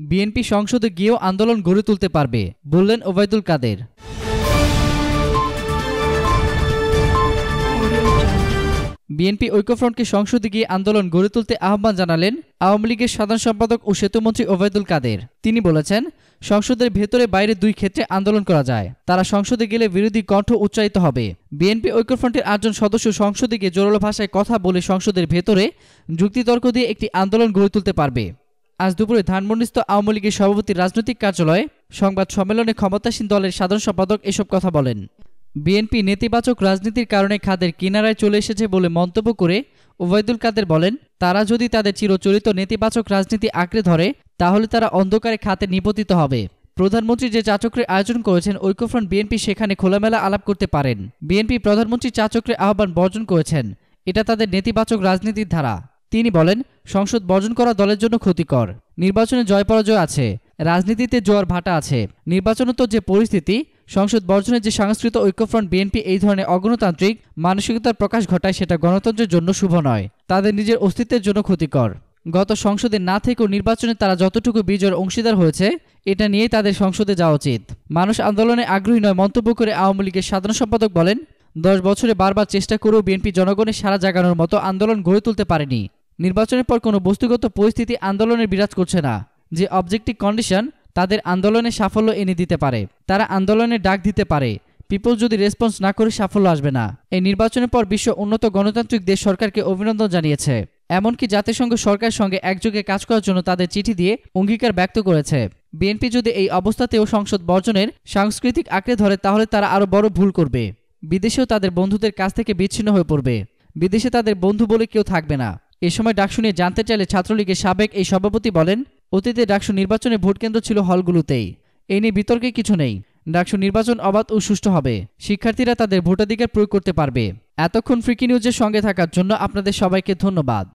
BNP সংসদে গিয়েও আন্দোলন গড়ে তুলতে পারবে, বললেন ওবায়দুল কাদের। বিএনপি ঐক্যফ্রন্টকে সংসদে গিয়ে আন্দোলন গড়ে তুলতে আহ্বান জানালেন আওয়ামী লীগের সাধারণ সম্পাদক ও সেতুমন্ত্রী ওবায়দুল কাদের। তিনি বলেছেন, সংসদের ভেতরে বাইরে দুই ক্ষেত্রে আন্দোলন করা যায়। তারা সংসদে গেলে বিরোধী কণ্ঠ উচ্চারিত হবে। বিএনপি ঐক্যফ্রন্টের 8 জন সদস্য সংসদে গিয়ে জোরালো ভাষায় কথা বলে সংসদের ভেতরে যুক্তিতর্ক দিয়ে একটি আন্দোলন গড়ে তুলতে পারবে। আজ দুপুরে ধানমন্ডিস্থ আওয়ামী লীগের সভাপতির রাজনৈতিক কার্যালয়ে সংবাদ সম্মেলনে ক্ষমতাসীন দলের সাধারণ সম্পাদক এসব কথা বলেন। বিএনপি নেতিবাচক রাজনীতির কারণে খাদের কিনারায় চলে এসেছে বলে মন্তব্য করে ওবায়দুল কাদের বলেন, তারা যদি তাদের চিরচরিত নেতিবাচক রাজনীতি আঁকড়ে ধরে তাহলে তারা অন্ধকারে খাতে নিপতিত হবে। প্রধানমন্ত্রী যে চাচক্রের আয়োজন করেছেন ঐক্যফ্রন্ট বিএনপি সেখানে খোলামেলা আলাপ করতে পারেন। বিএনপি প্রধানমন্ত্রী চাচক্রের আহ্বান বর্জন করেছেন, এটা তাদের নেতিবাচক রাজনীতির ধারা। তিনি বলেন, সংসদ বর্জন করা দলের জন্য ক্ষতিকর। নির্বাচনে জয় পরাজয় আছে, রাজনীতিতে জোয়ার ভাটা আছে। নির্বাচনোত্তর যে পরিস্থিতি, সংসদ বর্জনের যে সাংস্কৃতিক ঐক্যফ্রন্ট বিএনপি এই ধরনের অগণতান্ত্রিক মানসিকতার প্রকাশ ঘটায় সেটা গণতন্ত্রের জন্য শুভ নয়, তাদের নিজের অস্তিত্বের জন্য ক্ষতিকর। গত সংসদে না থেকেও নির্বাচনে তারা যতটুকু বিজয়ের অংশীদার হয়েছে এটা নিয়েই তাদের সংসদে যাওয়া উচিত। মানুষ আন্দোলনে আগ্রহী নয় মন্তব্য করে আওয়ামী লীগের সাধারণ সম্পাদক বলেন, 10 বছরে বারবার চেষ্টা করেও বিএনপি জনগণের সাড়া জাগানোর মতো আন্দোলন গড়ে তুলতে পারেনি। নির্বাচনের পর কোনো বস্তুগত পরিস্থিতি আন্দোলনের বিরাজ করছে না, যে অবজেক্টিভ কন্ডিশন তাদের আন্দোলনে সাফল্য এনে দিতে পারে। তারা আন্দোলনের ডাক দিতে পারে, পিপল যদি রেসপন্স না করে সাফল্য আসবে না। এই নির্বাচনের পর বিশ্ব উন্নত গণতান্ত্রিক দেশ সরকারকে অভিনন্দন জানিয়েছে, এমনকি জাতিসংঘ সরকারের সঙ্গে একযোগে কাজ করার জন্য তাদের চিঠি দিয়ে অঙ্গীকার ব্যক্ত করেছে। বিএনপি যদি এই অবস্থাতেও সংসদ বর্জনের সাংস্কৃতিক আঁকড়ে ধরে তাহলে তারা আরও বড় ভুল করবে। বিদেশেও তাদের বন্ধুদের কাছ থেকে বিচ্ছিন্ন হয়ে পড়বে। বিদেশে তাদের বন্ধু বলে কেউ থাকবে না। এ সময় ডাকসু নিয়ে জানতে চাইলে ছাত্রলীগের সাবেক এই সভাপতি বলেন, অতীতে ডাকসু নির্বাচনে ভোটকেন্দ্র ছিল হলগুলোতেই। এই নিয়ে বিতর্কে কিছু নেই। ডাকসু নির্বাচন অবাধ ও সুষ্ঠু হবে, শিক্ষার্থীরা তাদের ভোটাধিকার প্রয়োগ করতে পারবে। এতক্ষণ ফ্রিকি নিউজের সঙ্গে থাকার জন্য আপনাদের সবাইকে ধন্যবাদ।